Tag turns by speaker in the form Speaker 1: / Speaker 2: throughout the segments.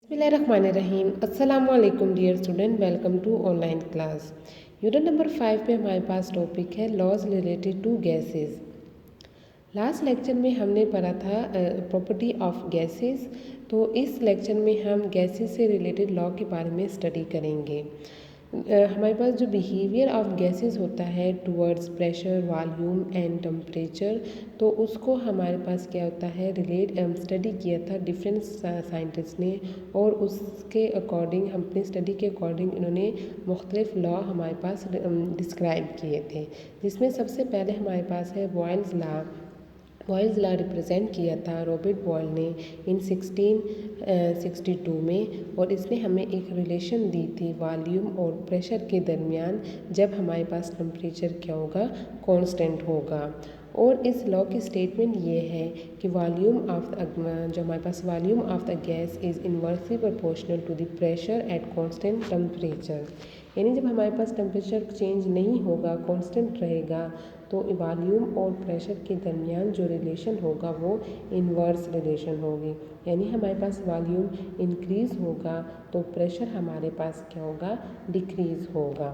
Speaker 1: बिस्मिल्लाहिर्रहमानिर्रहीम। अस्सलामुअलैकुम dear student, welcome to online class. Unit number 5 पे हमारे पास टॉपिक है laws related to gases. Last lecture में हमने पढ़ा था प्रॉपर्टी ऑफ गैसेस। तो इस लेक्चर में हम गैसेस से रिलेटेड लॉ के बारे में स्टडी करेंगे। हमारे पास जो बिहेवियर ऑफ गैसेस होता है towards pressure, volume and temperature, तो उसको हमारे पास क्या होता है रिलेट स्टडी किया था डिफरेंट साइंटिस्ट ने, और उसके अकॉर्डिंग अपनी स्टडी के अकॉर्डिंग इन्होंने मुख्तलिफ लॉ हमारे पास डिस्क्राइब किए थे। जिसमें सबसे पहले हमारे पास है Boyle's law. Boyle's law represent किया था रॉबर्ट बॉयल ने इन 1662 में, और इसने हमें एक रिलेशन दी थी वॉल्यूम और प्रेशर के दरमियान, जब हमारे पास टेम्परेचर क्या होगा, कांस्टेंट होगा। और इस लॉ की स्टेटमेंट ये है कि वॉल्यूम ऑफ जो हमारे पास volume of the gas is inversely proportional to the pressure at constant temperature. यानी जब हमारे पास टेम्परेचर चेंज नहीं होगा, कांस्टेंट रहेगा, तो वॉल्यूम और प्रेशर के दरमियान जो रिलेशन होगा वो इन्वर्स रिलेशन होगी। यानी हमारे पास वॉल्यूम इंक्रीज़ होगा तो प्रेशर हमारे पास क्या होगा, डिक्रीज़ होगा।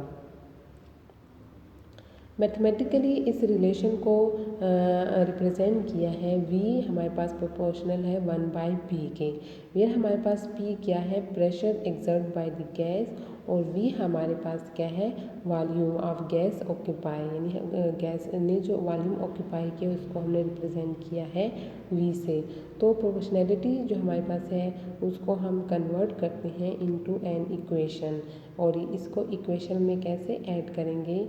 Speaker 1: मैथमेटिकली इस रिलेशन को रिप्रेजेंट किया है v हमारे पास प्रोपोर्शनल है 1/p के। वेयर हमारे पास p क्या है, pressure exert by the gas, और v हमारे पास क्या है, वॉल्यूम ऑफ गैस ऑक्यूपाई, यानी गैस ने जो वॉल्यूम ऑक्यूपाई किया उसको हमने रिप्रेजेंट किया है v से। तो प्रोपोर्शनैलिटी जो हमारे पास है उसको हम कन्वर्ट करते हैं इनटू एन इक्वेशन, और इसको इक्वेशन में कैसे ऐड करेंगे,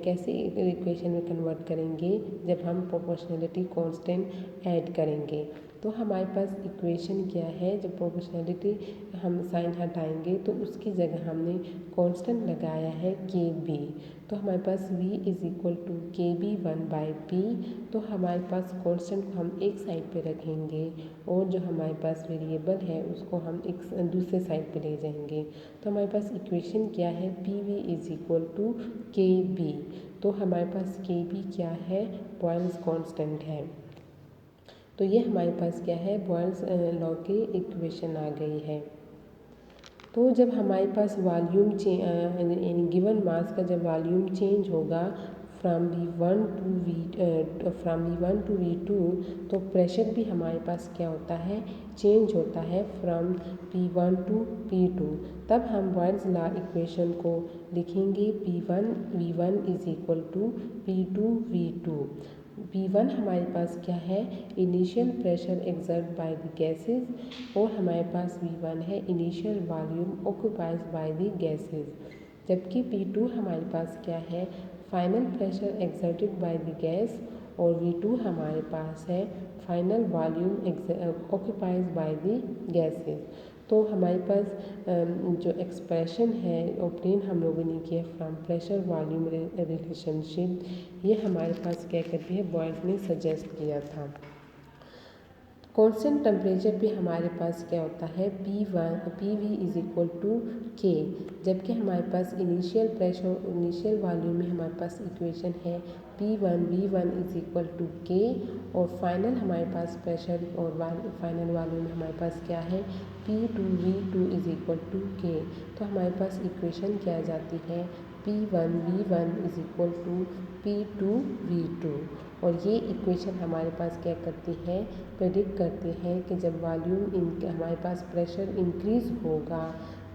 Speaker 1: कैसे इक्वेशन में कन्वर्ट करेंगे, जब हम प्रोपोर्शनैलिटी कांस्टेंट ऐड करेंगे। तो हमारे पास इक्वेशन क्या है, जब प्रोपोर्शनैलिटी हम साइन हटाएंगे तो उसकी जगह हमने कांस्टेंट लगाया है के बी। तो हमारे पास v is equal to K B 1/p। तो हमारे पास कांस्टेंट को हम एक साइड पे रखेंगे, और जो हमारे पास वेरिएबल है उसको हम एक दूसरे साइड पे ले जाएंगे। तो हमारे पास इक्वेशन क्या है, P V is equal to K B. तो हमारे पास के बी क्या है, बॉयल्स कांस्टेंट है। तो ये हमारे पास क्या है, बॉयल्स लॉ की इक्वेशन आ गई है। तो जब हमारे पास वॉल्यूम यानी गिवन मास का जब वॉल्यूम चेंज होगा फ्राम V1 to V2, तो प्रेशर भी हमारे पास क्या होता है, चेंज होता है फ्राम P1 to P2। तब हम बॉयल्स लॉ इक्वेशन को लिखेंगे P1 V1 is equal to P2 V2। P1 हमारे पास क्या है, initial pressure exert by the gases, और हमारे पास V1 है initial volume occupies by the gases. जबकि P2 हमारे पास क्या है, final pressure exerted by the gas, और V2 हमारे पास है final volume occupies by the gases. तो हमारे पास जो एक्सप्रेशन है ऑब्टेन हम लोगों ने किया फ्रॉम प्रेशर वॉल्यूम रिलेशनशिप, ये हमारे पास क्या करती है, बॉयल्स ने सजेस्ट किया था। कांस्टेंट टेम्परेचर पे हमारे पास क्या होता है, P V is equal to K. जबकि हमारे पास इनिशियल प्रेशर इनिशियल वॉल्यूम में हमारे पास इक्वेशन है P1 V1 is equal to के, और फाइनल हमारे पास प्रेशर और फाइनल वॉल्यूम में हमारे पास क्या है, P2 V2 is equal to के। तो हमारे पास इक्वेशन क्या आ जाती है, P1 V1 is equal to P2 V2। और ये इक्वेशन हमारे पास क्या करती है, प्रेडिक्ट करती है कि जब वॉल्यूम हमारे पास प्रेशर इंक्रीज़ होगा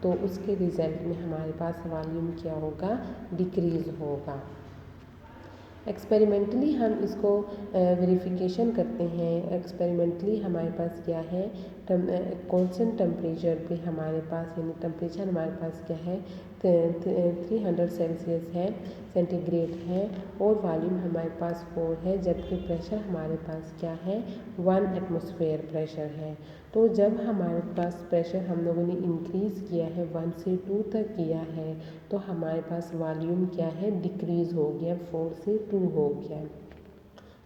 Speaker 1: तो उसके रिज़ल्ट में हमारे पास वॉल्यूम क्या होगा, डिक्रीज़ होगा। एक्सपेरिमेंटली हम इसको वेरिफिकेशन करते हैं। एक्सपेरिमेंटली हमारे पास क्या है, कांस्टेंट टेम्परेचर पे हमारे पास, यानी टेम्परेचर हमारे पास क्या है, 300 सेल्सियस है, सेंटीग्रेड है, और वॉल्यूम हमारे पास 4 है, जबकि प्रेशर हमारे पास क्या है, 1 एटमॉस्फेयर प्रेशर है। तो जब हमारे पास प्रेशर हम लोगों ने इंक्रीज़ किया है 1 से 2 तक किया है, तो हमारे पास वॉल्यूम क्या है, डिक्रीज़ हो गया, 4 से 2 हो गया।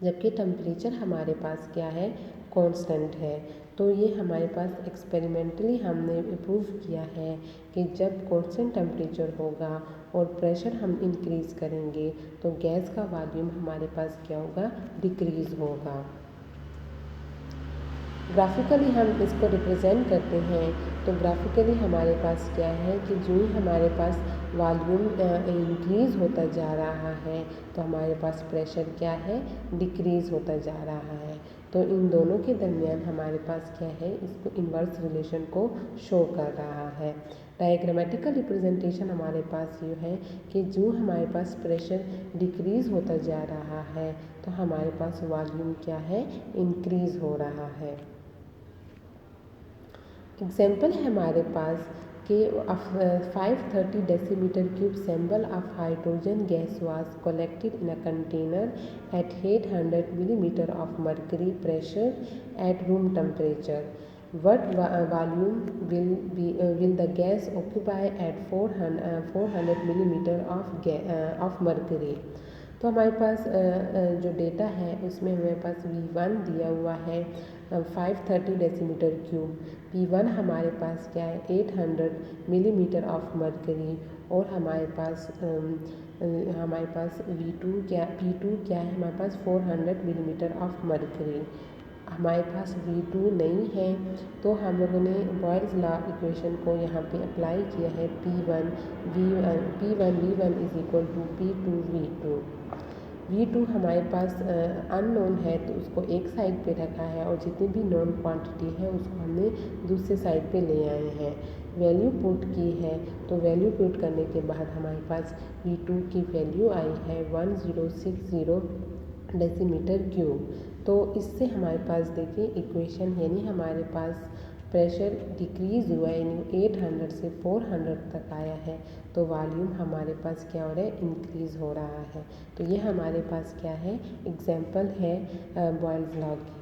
Speaker 1: जबकि टेम्परेचर हमारे पास क्या है, कांस्टेंट है। तो ये हमारे पास एक्सपेरिमेंटली हमने प्रूव किया है कि जब कांस्टेंट टेम्परेचर होगा और प्रेशर हम इंक्रीज़ करेंगे तो गैस का वॉल्यूम हमारे पास क्या होगा, डिक्रीज़ होगा। ग्राफिकली हम इसको रिप्रेजेंट करते हैं तो ग्राफिकली हमारे पास क्या है कि जो ही हमारे पास वॉल्यूम इंक्रीज़ होता जा रहा है तो हमारे पास प्रेशर क्या है, डिक्रीज़ होता जा रहा है। तो इन दोनों के दरमियान हमारे पास क्या है, इसको इन्वर्स रिलेशन को शो कर रहा है। डायग्रामेटिकल रिप्रेजेंटेशन हमारे पास ये है कि जो हमारे पास प्रेशर डिक्रीज़ होता जा रहा है तो हमारे पास वॉल्यूम क्या है, इंक्रीज़ हो रहा है। एग्जाम्पल है हमारे पास कि 530 decimetre cube sample of hydrogen gas was collected in a container at 800 millimetre of mercury pressure at room temperature. What volume will the gas occupy at 400 millimeter of mercury? तो हमारे पास जो डेटा है उसमें हमारे पास V1 दिया हुआ है 530 decimetre cube. P1 हमारे पास क्या है 800 मिलीमीटर ऑफ मर्करी और हमारे पास V2 क्या P2 क्या है हमारे पास 400 मिलीमीटर ऑफ मर्करी। हमारे पास V2 नहीं है तो हम लोगों ने बॉयल्स लॉ इक्वेशन को यहाँ पे अप्लाई किया है P1 V1 is equal to P2 V2। V2 हमारे पास अननोन है तो उसको एक साइड पे रखा है और जितनी भी नॉन क्वांटिटी है उसको हमने दूसरे साइड पे ले आए हैं। वैल्यू पुट की है तो वैल्यू पुट करने के बाद हमारे पास V2 की वैल्यू आई है 1060 डेसीमीटर क्यूब। तो इससे हमारे पास देखिए इक्वेशन यानी हमारे पास प्रेशर डिक्रीज़ हुआ है यानी 800 से 400 तक आया है तो वॉल्यूम हमारे पास क्या हो रहा है, इंक्रीज़ हो रहा है। तो ये हमारे पास क्या है, एग्जाम्पल है बॉयल्स लॉ की।